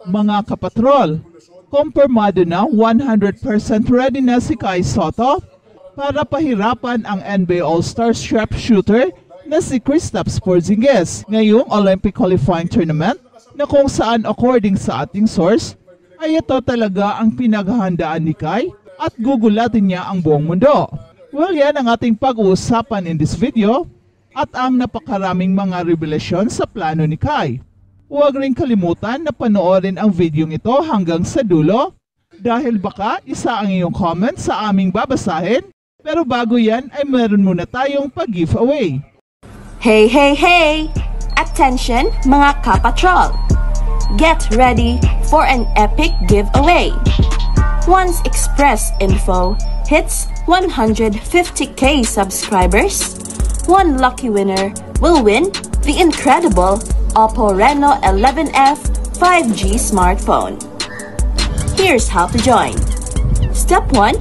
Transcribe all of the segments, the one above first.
Mga kapatrol, kumpirmado na 100% ready na si Kai Sotto para pahirapan ang NBA All-Star sharpshooter na si Kristaps Porzingis ngayong Olympic Qualifying Tournament na kung saan according sa ating source ay ito talaga ang pinaghahandaan ni Kai at gugulatin niya ang buong mundo. Well, yan ang ating pag-uusapan in this video at ang napakaraming mga revelasyon sa plano ni Kai. Huwag rin kalimutan na panoorin ang video ito hanggang sa dulo dahil baka isa ang iyong comment sa aming babasahin, pero bago yan ay meron muna tayong pag-giveaway. Hey, hey, hey! Attention mga kapatrol! Get ready for an epic giveaway! Once Express Info hits 150k subscribers, one lucky winner will win the incredible Oppo Reno 11F 5G smartphone. Here's how to join. Step 1.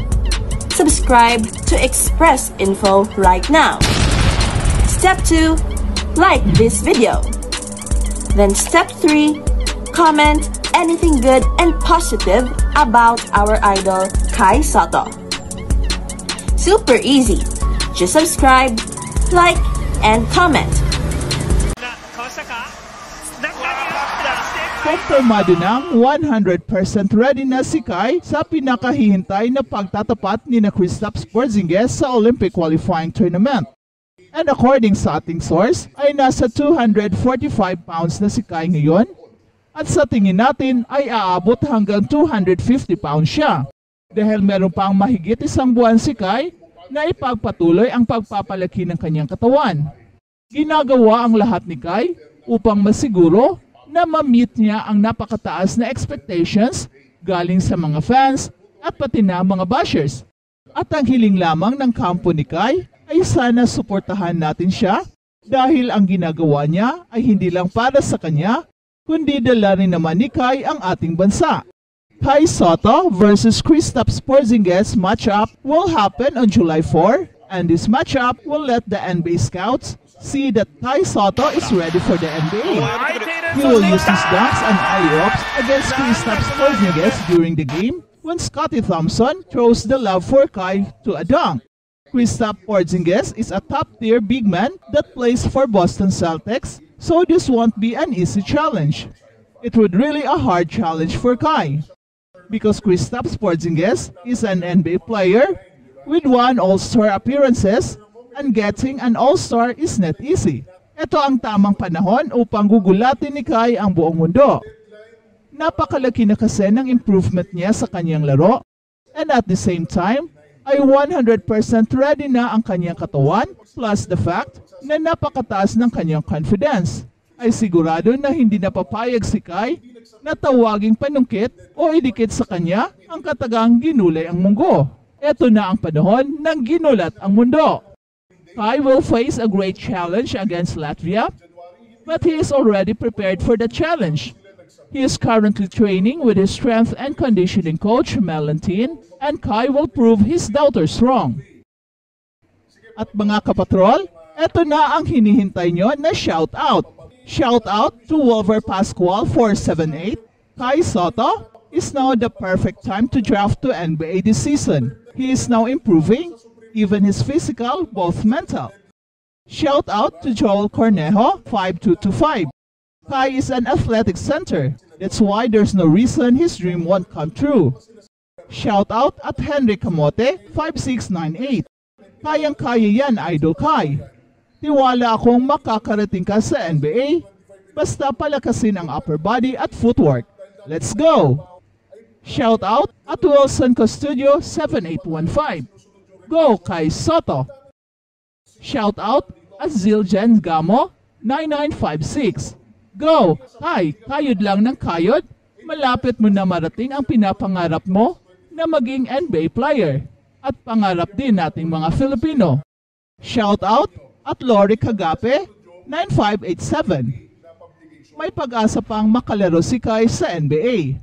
Subscribe to Express Info right now. Step 2. Like this video. Then step 3. Comment anything good and positive about our idol Kai Sotto. Super easy. Just subscribe, like, and comment. Kumpirmado ng 100% ready na si Kai sa pinakahihintay na pagtatapat ni na Kristaps Porzingis sa Olympic Qualifying Tournament. And according sa ating source, ay nasa 245 pounds na si Kai ngayon at sa tingin natin ay aabot hanggang 250 pounds siya. Dahil meron pang mahigit isang buwan si Kai na ipagpatuloy ang pagpapalaki ng kanyang katawan. Ginagawa ang lahat ni Kai upang masiguro na ma-meet niya ang napakataas na expectations galing sa mga fans at pati na mga bashers. At ang hiling lamang ng kampo ni Kai ay sana suportahan natin siya dahil ang ginagawa niya ay hindi lang para sa kanya, kundi dala rin naman ni Kai ang ating bansa. Kai Sotto versus Kristaps Porzingis matchup will happen on July 4, and this matchup will let the NBA scouts see that Kai Sotto is ready for the NBA. He will use his dunks and alley-oops against Kristaps Porzingis during the game when Scottie Thompson throws the love for Kai to a dunk. Kristaps Porzingis is a top-tier big man that plays for Boston Celtics, so this won't be an easy challenge. It would really a hard challenge for Kai. Because Kristaps Porzingis is an NBA player with 1 All-Star appearances, and getting an All-Star is not easy. Ito ang tamang panahon upang gugulatin ni Kai ang buong mundo. Napakalaki na kasi ng improvement niya sa kanyang laro, and at the same time, ay 100% ready na ang kanyang katawan, plus the fact na napakataas ng kanyang confidence. Ay sigurado na hindi napapayag si Kai na tawaging panungkit o idikit sa kanya ang katagang ginulay ang munggo. Ito na ang panahon ng ginulat ang mundo. Kai will face a great challenge against Latvia, but he is already prepared for the challenge. He is currently training with his strength and conditioning coach, Melantin, and Kai will prove his doubters wrong. At mga kapatrol, ito na ang hinihintay nyo na shout-out. Shout out to Wolver Pascual 478. Kai Sotto is now the perfect time to draft to NBA this season. He is now improving, even his physical, both mental. Shout out to Joel Cornejo 5225. Kai is an athletic center. That's why there's no reason his dream won't come true. Shout out at Henry Camote 5698. Kayang-kaya yan, Idol Kai. Tiwala akong makakarating ka sa NBA, basta palakasin ang upper body at footwork. Let's go! Shout out at Wilson Custodio 7815. Go Kai Sotto! Shout out at Zildjian Gamo 9956. Go! Kai, kayod lang ng kayod. Malapit mo na marating ang pinapangarap mo na maging NBA player. At pangarap din nating mga Filipino. Shout out at Lori Kagape 9587. May pag-asa pang makalaro si Kai sa NBA.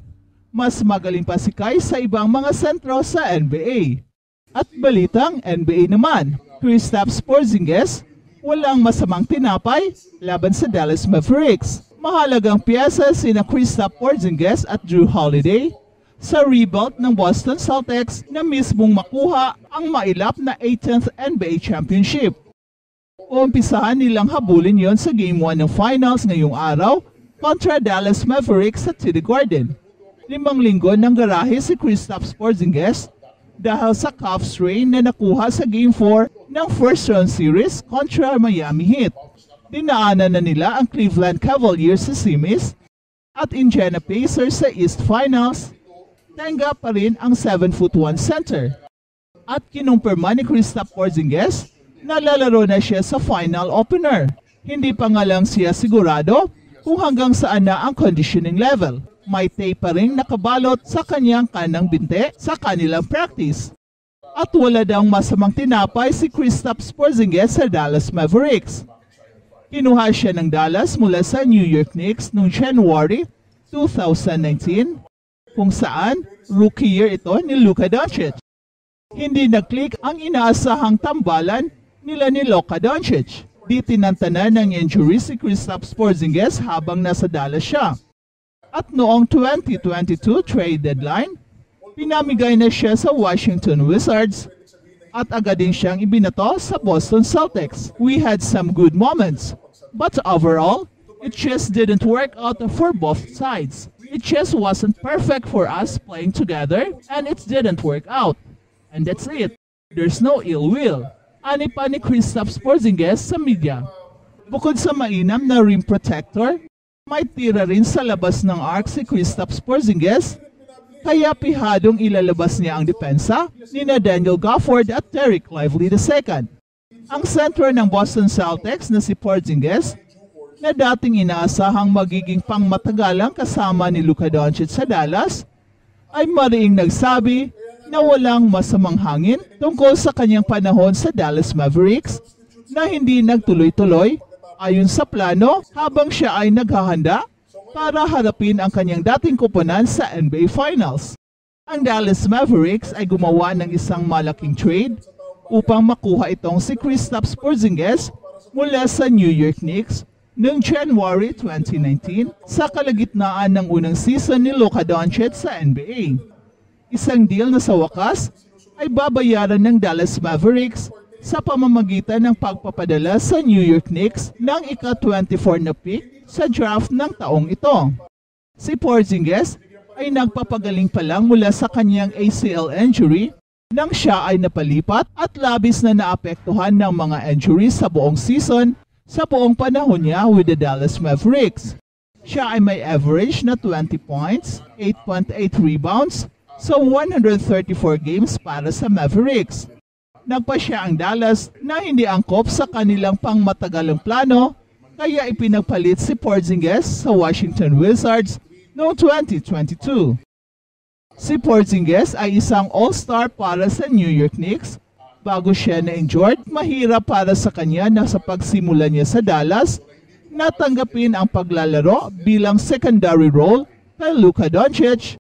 Mas magaling pa si Kai sa ibang mga sentro sa NBA. At balitang NBA naman, Kristaps Porzingis walang masamang tinapay laban sa Dallas Mavericks. Mahalagang piyesa sina Kristaps Porzingis at Jrue Holiday sa rebuild ng Boston Celtics na mismong makuha ang mailap na 18th NBA Championship. Uumpisahan nilang habulin yon sa Game 1 ng Finals ngayong araw kontra Dallas Mavericks sa TD Garden. 5 linggo ng garahe si Kristaps Porzingis dahil sa calf strain na nakuha sa Game 4 ng first round series kontra Miami Heat. Dinaanan na nila ang Cleveland Cavaliers sa semis at Indiana Pacers sa East Finals. Tanggap pa rin ang 7'1" center. At kinumpirma ni Kristaps Porzingis na lalaro na siya sa final opener. Hindi pa nga lang siya sigurado kung hanggang saan na ang conditioning level. May tape pa rin nakabalot sa kanyang kanang binte sa kanilang practice. At wala daw masamang tinapay si Kristaps Porzingis sa Dallas Mavericks. Kinuha siya ng Dallas mula sa New York Knicks noong January 2019, kung saan rookie year ito ni Luka Doncic. Hindi nag-click ang inaasahang tambalan nila ni Luka Doncic. Di tinantanan ng injury si Kristaps Porzingis habang nasa Dallas siya. At noong 2022 trade deadline, pinamigay na siya sa Washington Wizards at agad din siyang ibinato sa Boston Celtics. We had some good moments, but overall, it just didn't work out for both sides. It just wasn't perfect for us playing together, and it didn't work out. And that's it. There's no ill will. Ani pa ni Kristaps Porzingis sa media. Bukod sa mainam na rim protector, may tira rin sa labas ng arc si Kristaps Porzingis, kaya pihadong ilalabas niya ang depensa ni Daniel Gafford at Derek Lively II. Ang center ng Boston Celtics na si Porzingis, na dating inaasahang magiging pangmatagalang kasama ni Luka Doncic sa Dallas, ay mariing nagsabi na walang masamang hangin tungkol sa kanyang panahon sa Dallas Mavericks na hindi nagtuloy-tuloy ayon sa plano habang siya ay naghahanda para harapin ang kanyang dating koponan sa NBA Finals. Ang Dallas Mavericks ay gumawa ng isang malaking trade upang makuha itong si Kristaps Porzingis mula sa New York Knicks noong January 2019 sa kalagitnaan ng unang season ni Luka Doncic sa NBA. Isang deal na sa wakas ay babayaran ng Dallas Mavericks sa pamamagitan ng pagpapadala sa New York Knicks ng ika-24 na pick sa draft ng taong ito. Si Porzingis ay nagpapagaling pa lang mula sa kanyang ACL injury nang siya ay napalipat at labis na naapektuhan ng mga injuries sa buong season sa buong panahon niya with the Dallas Mavericks. Siya ay may average na 20 points, 8.8 rebounds sa 134 games para sa Mavericks. Nagpasya ang Dallas na hindi angkop sa kanilang pangmatagalang plano kaya ipinagpalit si Porzingis sa Washington Wizards noong 2022. Si Porzingis ay isang all-star para sa New York Knicks. Bago siya na-injured, mahirap para sa kanya na sa pagsimula niya sa Dallas, natanggapin ang paglalaro bilang secondary role kay Luka Doncic